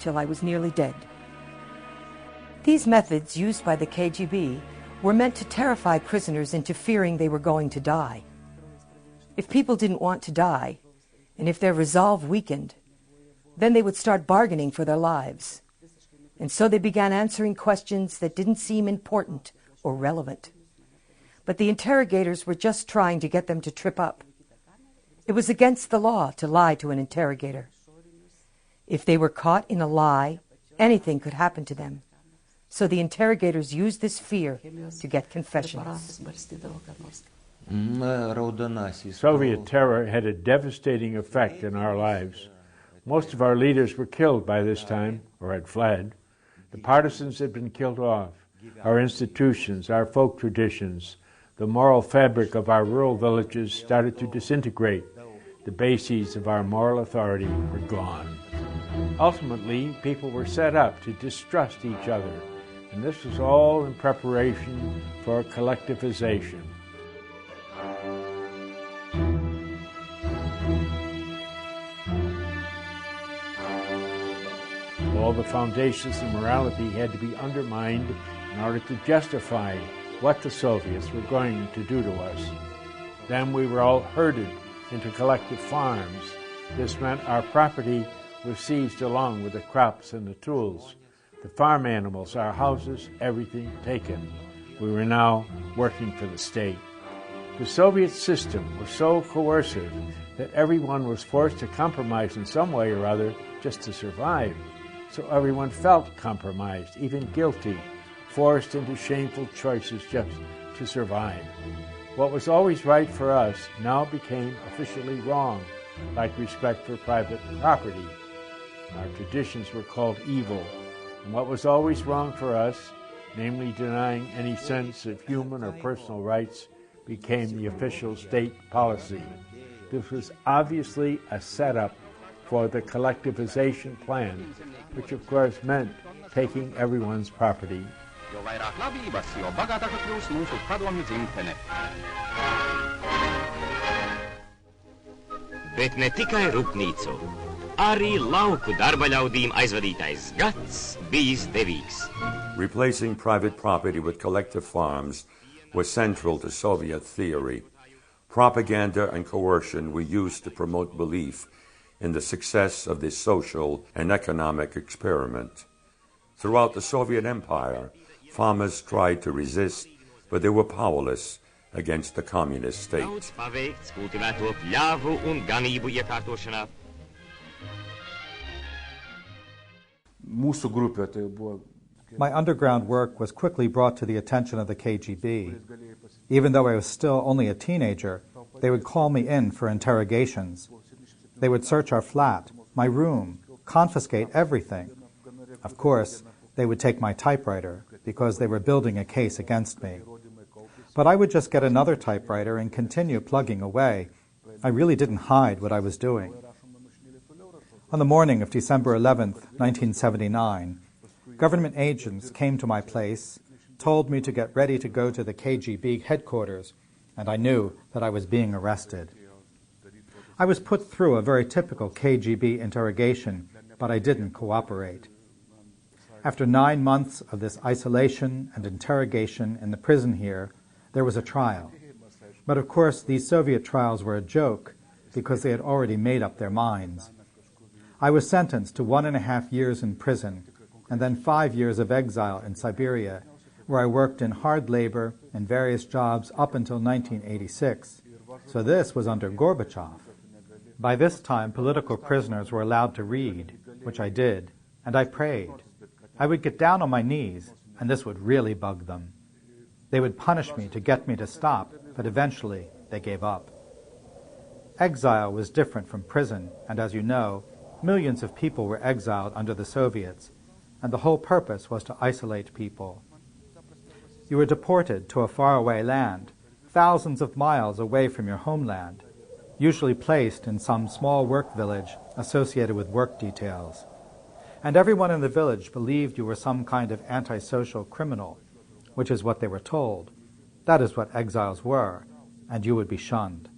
till I was nearly dead. These methods used by the KGB were meant to terrify prisoners into fearing they were going to die. If people didn't want to die, and if their resolve weakened, then they would start bargaining for their lives. And so they began answering questions that didn't seem important or relevant. But the interrogators were just trying to get them to trip up. It was against the law to lie to an interrogator. If they were caught in a lie, anything could happen to them. So the interrogators used this fear to get confessions. Soviet terror had a devastating effect in our lives. Most of our leaders were killed by this time, or had fled. The partisans had been killed off. Our institutions, our folk traditions, the moral fabric of our rural villages started to disintegrate. The bases of our moral authority were gone. Ultimately, people were set up to distrust each other, and this was all in preparation for collectivization. All the foundations of morality had to be undermined in order to justify what the Soviets were going to do to us. Then we were all herded into collective farms. This meant our property was seized along with the crops and the tools. The farm animals, our houses, everything taken. We were now working for the state. The Soviet system was so coercive that everyone was forced to compromise in some way or other just to survive. So everyone felt compromised, even guilty, forced into shameful choices just to survive. What was always right for us now became officially wrong, like respect for private property. Our traditions were called evil, and what was always wrong for us, namely denying any sense of human or personal rights, became the official state policy. This was obviously a setup for the collectivization plan, which of course meant taking everyone's property. Bet ne tikai rūpnīcu, arī lauku darba ļaudīm aizvadītais gads bijis devīgs. Replacing private property with collective farms was central to Soviet theory. Propaganda and coercion were used to promote belief in the success of this social and economic experiment. Throughout the Soviet Empire, farmers tried to resist, but they were powerless against the communist state. My underground work was quickly brought to the attention of the KGB. Even though I was still only a teenager, they would call me in for interrogations. They would search our flat, my room, confiscate everything. Of course, they would take my typewriter because they were building a case against me. But I would just get another typewriter and continue plugging away. I really didn't hide what I was doing. On the morning of December 11th, 1979, government agents came to my place, told me to get ready to go to the KGB headquarters, and I knew that I was being arrested. I was put through a very typical KGB interrogation, but I didn't cooperate. After 9 months of this isolation and interrogation in the prison here, there was a trial. But of course, these Soviet trials were a joke because they had already made up their minds. I was sentenced to 1.5 years in prison and then 5 years of exile in Siberia, where I worked in hard labor and various jobs up until 1986. So this was under Gorbachev. By this time, political prisoners were allowed to read, which I did, and I prayed. I would get down on my knees, and this would really bug them. They would punish me to get me to stop, but eventually they gave up. Exile was different from prison, and as you know, millions of people were exiled under the Soviets, and the whole purpose was to isolate people. You were deported to a faraway land, thousands of miles away from your homeland, usually placed in some small work village associated with work details. And everyone in the village believed you were some kind of antisocial criminal, which is what they were told. That is what exiles were, and you would be shunned.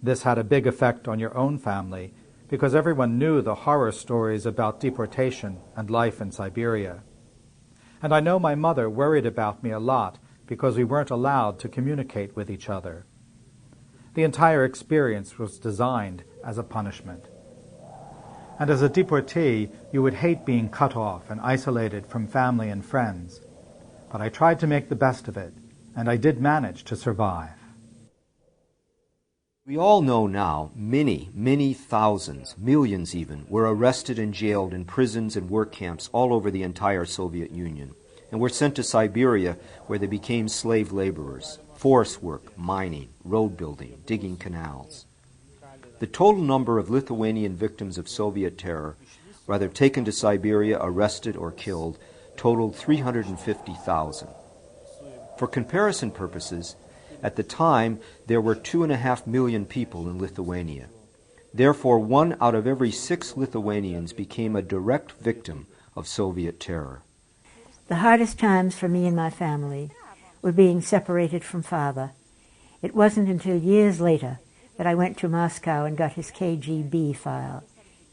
This had a big effect on your own family, because everyone knew the horror stories about deportation and life in Siberia. And I know my mother worried about me a lot because we weren't allowed to communicate with each other. The entire experience was designed as a punishment. And as a deportee, you would hate being cut off and isolated from family and friends. But I tried to make the best of it, and I did manage to survive. We all know now many thousands, millions even, were arrested and jailed in prisons and work camps all over the entire Soviet Union, and were sent to Siberia where they became slave laborers, forest work, mining, road building, digging canals. The total number of Lithuanian victims of Soviet terror, whether taken to Siberia, arrested, or killed, totaled 350,000. For comparison purposes, at the time, there were 2.5 million people in Lithuania. Therefore, 1 out of every 6 Lithuanians became a direct victim of Soviet terror. The hardest times for me and my family were being separated from Father. It wasn't until years later that I went to Moscow and got his KGB file.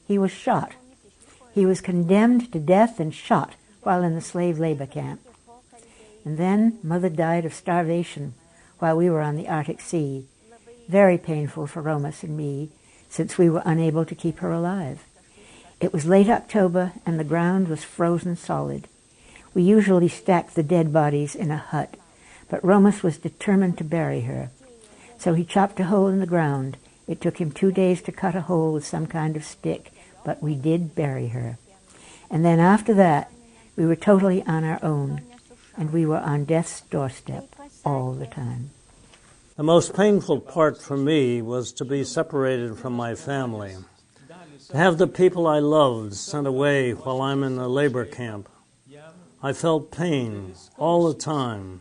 He was shot. He was condemned to death and shot while in the slave labor camp. And then Mother died of starvation while we were on the Arctic Sea. Very painful for Romas and me, since we were unable to keep her alive. It was late October, and the ground was frozen solid. We usually stacked the dead bodies in a hut, but Romas was determined to bury her. So he chopped a hole in the ground. It took him 2 days to cut a hole with some kind of stick, but we did bury her. And then after that, we were totally on our own, and we were on death's doorstep all the time. The most painful part for me was to be separated from my family, to have the people I loved sent away while I'm in a labor camp. I felt pain all the time.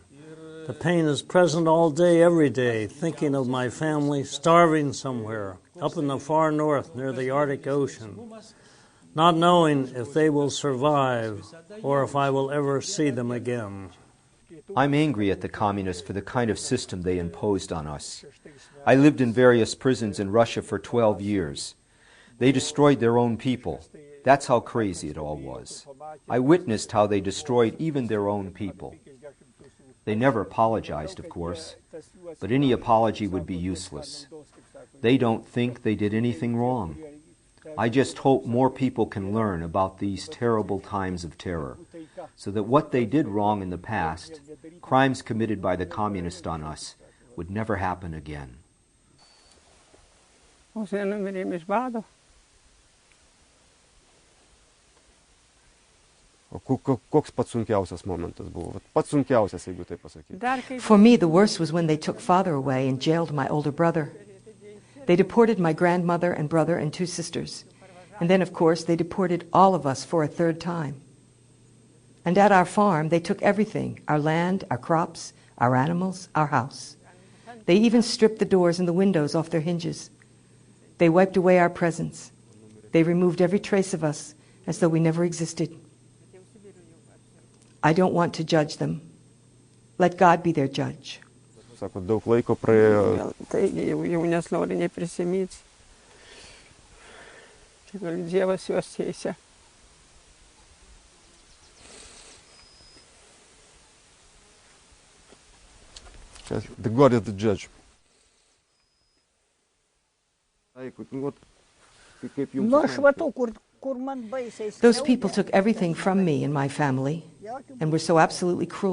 The pain is present all day, every day, thinking of my family starving somewhere, up in the far north near the Arctic Ocean, not knowing if they will survive or if I will ever see them again. I'm angry at the communists for the kind of system they imposed on us. I lived in various prisons in Russia for 12 years. They destroyed their own people. That's how crazy it all was. I witnessed how they destroyed even their own people. They never apologized, of course, but any apology would be useless. They don't think they did anything wrong. I just hope more people can learn about these terrible times of terror, so that what they did wrong in the past, crimes committed by the communists on us, would never happen again. Koks pats sunkiausias momentas buvo? Pats sunkiausias, jeigu taip pasakyti. For me, the worst was when they took Father away and jailed my older brother. They deported my grandmother and brother and 2 sisters. And then, of course, they deported all of us for a 3rd time. And at our farm, they took everything, our land, our crops, our animals, our house. They even stripped the doors and the windows off their hinges. They wiped away our presents. They removed every trace of us as though we never existed. I don't want to judge them. Let God be their judge. Sako, daug laiko praėjo. Taigi jau nesinori neprisimyti. Čia gal Dievas juos teisia. The God is the judge. Those people took everything from me and my family and were so absolutely cruel.